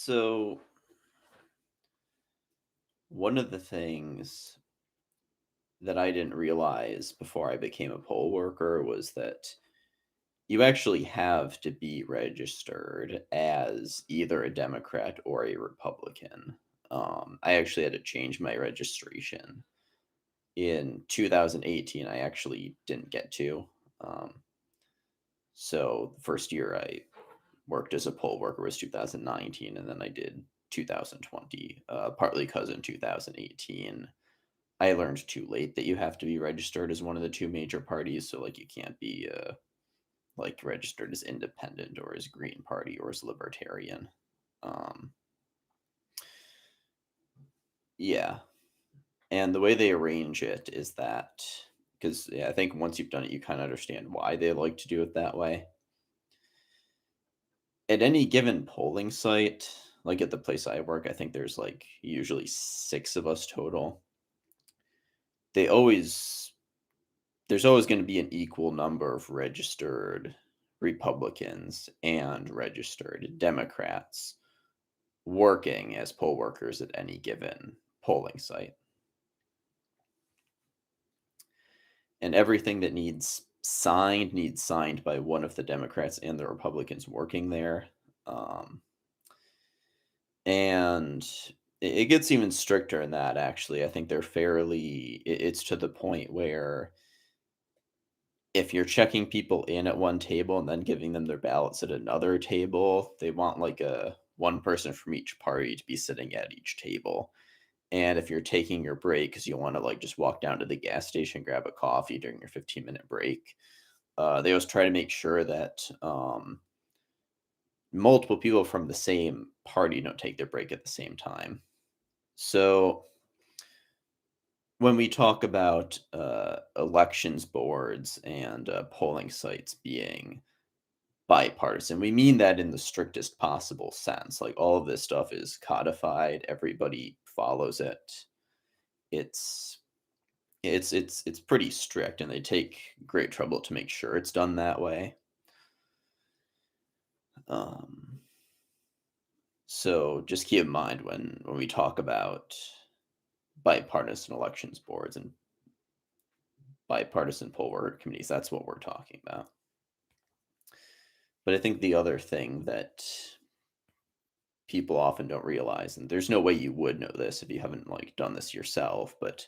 So, one of the things that I didn't realize before I became a poll worker was that you actually have to be registered as either a Democrat or a Republican. I actually had to change my registration in 2018. I actually didn't get to. Um, so, the first year I worked as a poll worker was 2019, and then I did 2020, partly because in 2018 I learned too late that you have to be registered as one of the two major parties. So like you can't be like registered as independent or as Green Party or as Libertarian. Um, yeah, and the way they arrange it is that because yeah, I think once you've done it, you kind of understand why they like to do it that way. At any given polling site, like at the place I work, I think there's like usually six of us total. They always there's always going to be an equal number of registered Republicans and registered Democrats working as poll workers at any given polling site. And everything that needs signed by one of the Democrats and the Republicans working there. Um, and it gets even stricter in that, actually. I think they're it's to the point where if you're checking people in at one table and then giving them their ballots at another table, they want like a one person from each party to be sitting at each table. And if you're taking your break because you want to like just walk down to the gas station, grab a coffee during your 15-minute break, they always try to make sure that multiple people from the same party don't take their break at the same time. So when we talk about elections boards and polling sites being bipartisan. We mean that in the strictest possible sense. Like all of this stuff is codified, everybody follows it. It's it's pretty strict and they take great trouble to make sure it's done that way. Um so just keep in mind when we talk about bipartisan elections boards and bipartisan poll worker committees, that's what we're talking about. But I think the other thing that people often don't realize, and there's no way you would know this if you haven't like done this yourself, but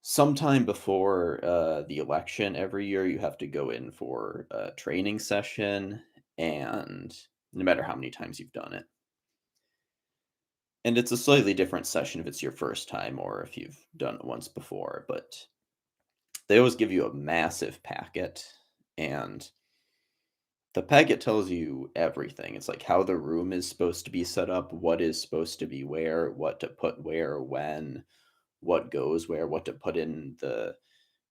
sometime before the election every year, you have to go in for a training session, and no matter how many times you've done it. And it's a slightly different session if it's your first time or if you've done it once before, but they always give you a massive packet, and the packet tells you everything. It's like how the room is supposed to be set up, what is supposed to be where, what to put where, when, what goes where, what to put in the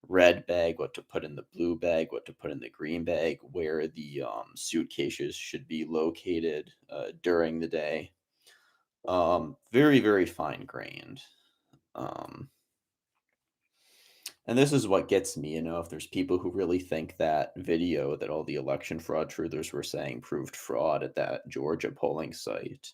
red bag, what to put in the blue bag, what to put in the green bag, where the suitcases should be located during the day. Very, very fine grained. Um, and this is what gets me, if there's people who really think that video that all the election fraud truthers were saying proved fraud at that Georgia polling site.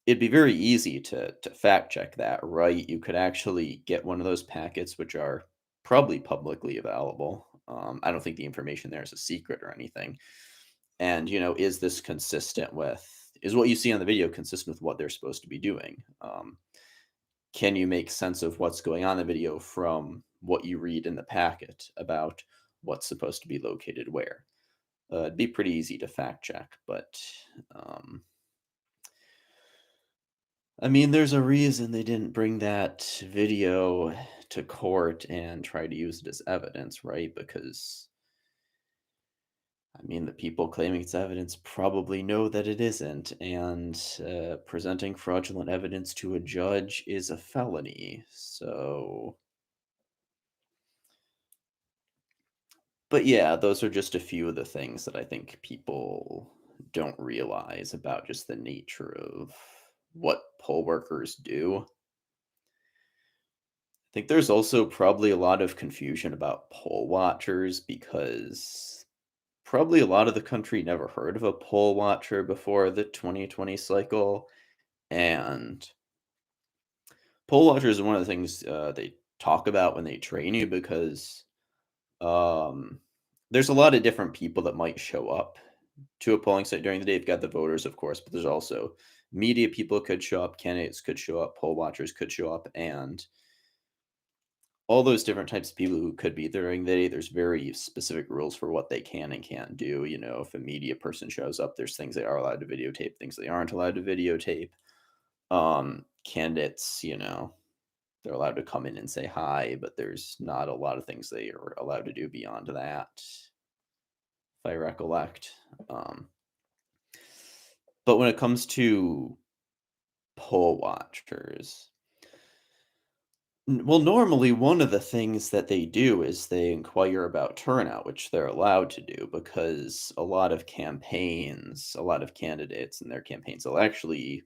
It'd be very easy to fact check that, right? You could actually get one of those packets, which are probably publicly available. I don't think the information there is a secret or anything. And, is what you see on the video consistent with what they're supposed to be doing? Can you make sense of what's going on in the video from what you read in the packet about what's supposed to be located where? It'd be pretty easy to fact check, but um, I mean, there's a reason they didn't bring that video to court and try to use it as evidence, right? Because, I mean, the people claiming it's evidence probably know that it isn't, and presenting fraudulent evidence to a judge is a felony. So, but yeah, those are just a few of the things that I think people don't realize about just the nature of what poll workers do. Think there's also probably a lot of confusion about poll watchers because probably a lot of the country never heard of a poll watcher before the 2020 cycle, and poll watchers is one of the things, they talk about when they train you because, um, there's a lot of different people that might show up to a polling site during the day. You've got the voters, of course, but there's also media people could show up, candidates could show up, poll watchers could show up, and all those different types of people who could be during the day, there's very specific rules for what they can and can't do. You know, if a media person shows up, there's things they are allowed to videotape, things they aren't allowed to videotape. Candidates, they're allowed to come in and say hi, but there's not a lot of things they are allowed to do beyond that, if I recollect. Um, but when it comes to poll watchers, well, normally one of the things that they do is they inquire about turnout, which they're allowed to do because a lot of campaigns, a lot of candidates and their campaigns will actually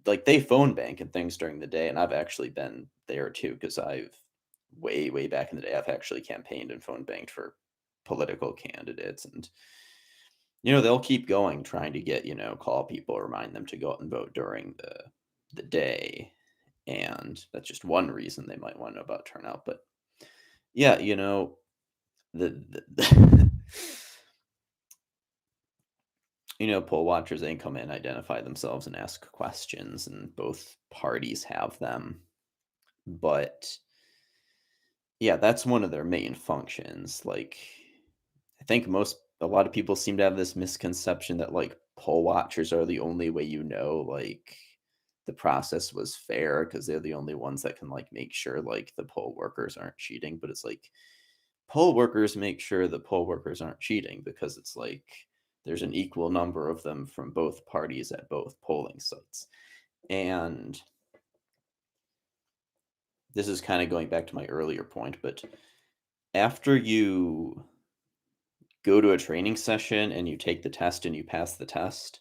like they phone bank and things during the day. And I've actually been there too because I've way back in the day, I've actually campaigned and phone banked for political candidates. And, they'll keep going trying to get, call people, remind them to go out and vote during the day. And that's just one reason they might want to know about turnout. But yeah, the poll watchers, they can come in, identify themselves, and ask questions, and both parties have them. But yeah, that's one of their main functions. Like, I think a lot of people seem to have this misconception that like poll watchers are the only way like the process was fair because they're the only ones that can like make sure like the poll workers aren't cheating. But it's like poll workers make sure the poll workers aren't cheating because it's like there's an equal number of them from both parties at both polling sites. And this is kind of going back to my earlier point, but after you go to a training session and you take the test and you pass the test,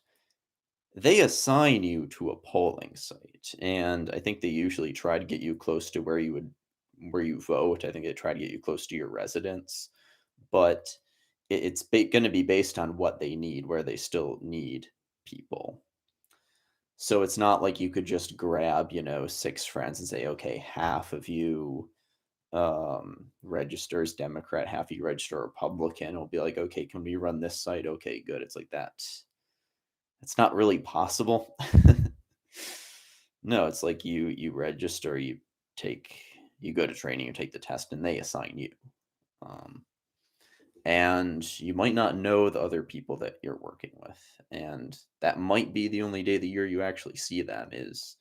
they assign you to a polling site. And I think they usually try to get you close to where you vote. I think they try to get you close to your residence, but it's going to be based on what they need, where they still need people. So it's not like you could just grab, six friends and say, okay, half of you registers Democrat, half of you register Republican. It'll be like, okay, can we run this site? Okay, good. It's like that. It's not really possible. No, it's like you register, you go to training, you take the test, and they assign you. Um, and you might not know the other people that you're working with, and that might be the only day of the year you actually see them is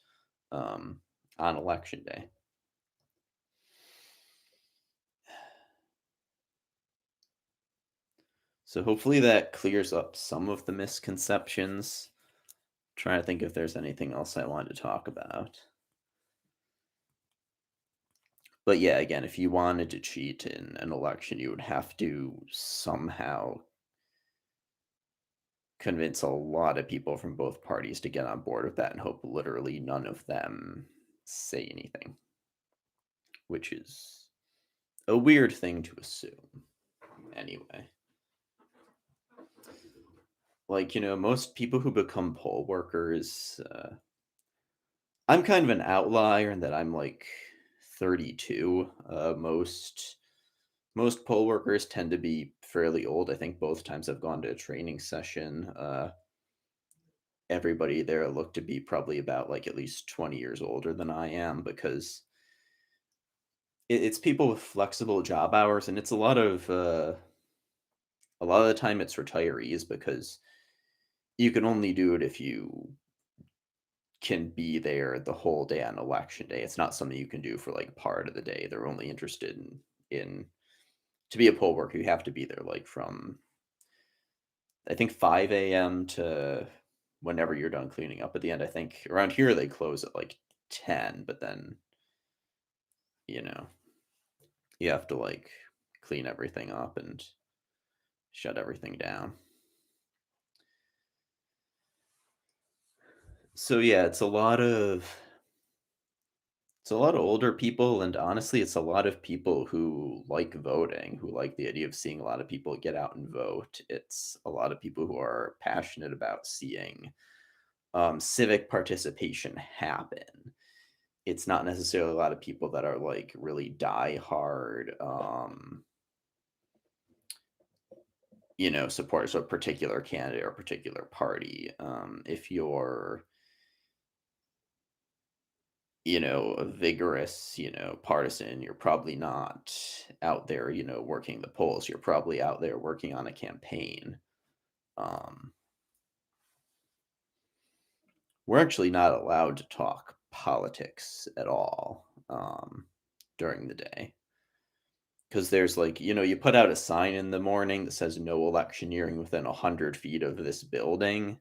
um, on election day. So hopefully that clears up some of the misconceptions. Trying to think if there's anything else I wanted to talk about. But yeah, again, if you wanted to cheat in an election, you would have to somehow convince a lot of people from both parties to get on board with that and hope literally none of them say anything, which is a weird thing to assume. Anyway, like, most people who become poll workers, I'm kind of an outlier in that I'm like 32. Most poll workers tend to be fairly old. I think both times I've gone to a training session, everybody there looked to be probably about like at least 20 years older than I am because it's people with flexible job hours, and it's a lot of the time it's retirees because you can only do it if you can be there the whole day on election day. It's not something you can do for like part of the day. They're only interested in to be a poll worker, you have to be there like from I think 5 a.m. to whenever you're done cleaning up at the end. I think around here they close at like 10, but then, you know, you have to like clean everything up and shut everything down. So yeah, It's a lot of older people, and honestly, it's a lot of people who like voting, who like the idea of seeing a lot of people get out and vote. It's a lot of people who are passionate about seeing civic participation happen. It's not necessarily a lot of people that are like really die hard, supporters of a particular candidate or a particular party. If you're a vigorous, partisan, you're probably not out there, working the polls. You're probably out there working on a campaign. Um, we're actually not allowed to talk politics at all during the day because there's like, you put out a sign in the morning that says no electioneering within 100 feet of this building.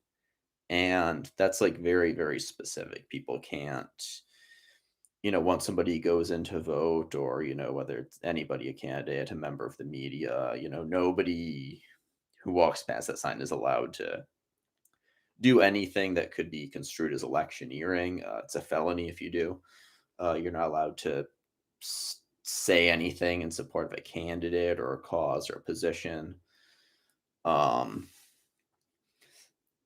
And that's like very, very specific. People can't once somebody goes in to vote or, whether it's anybody, a candidate, a member of the media, nobody who walks past that sign is allowed to do anything that could be construed as electioneering. It's a felony if you do. You're not allowed to say anything in support of a candidate or a cause or a position. Um,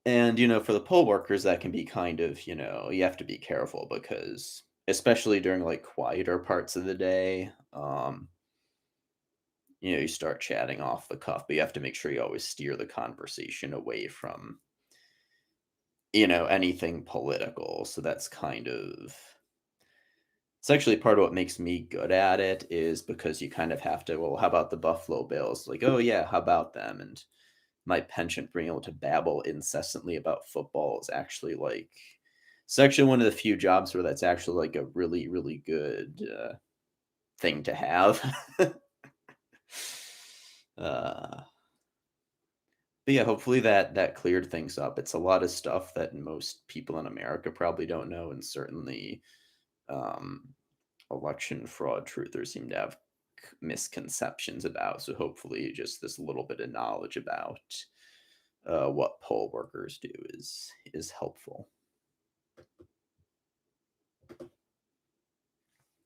and, for the poll workers, that can be kind of, you have to be careful because, especially during like quieter parts of the day, you start chatting off the cuff, but you have to make sure you always steer the conversation away from, anything political. So that's kind of, it's actually part of what makes me good at it is because you kind of have to, well, how about the Buffalo Bills? Like, oh yeah, how about them? And my penchant for being able to babble incessantly about football is actually like, it's actually one of the few jobs where that's actually like a really, really good thing to have. uh, But yeah, hopefully that cleared things up. It's a lot of stuff that most people in America probably don't know, and certainly um, election fraud truthers seem to have misconceptions about. So hopefully, just this little bit of knowledge about what poll workers do is helpful.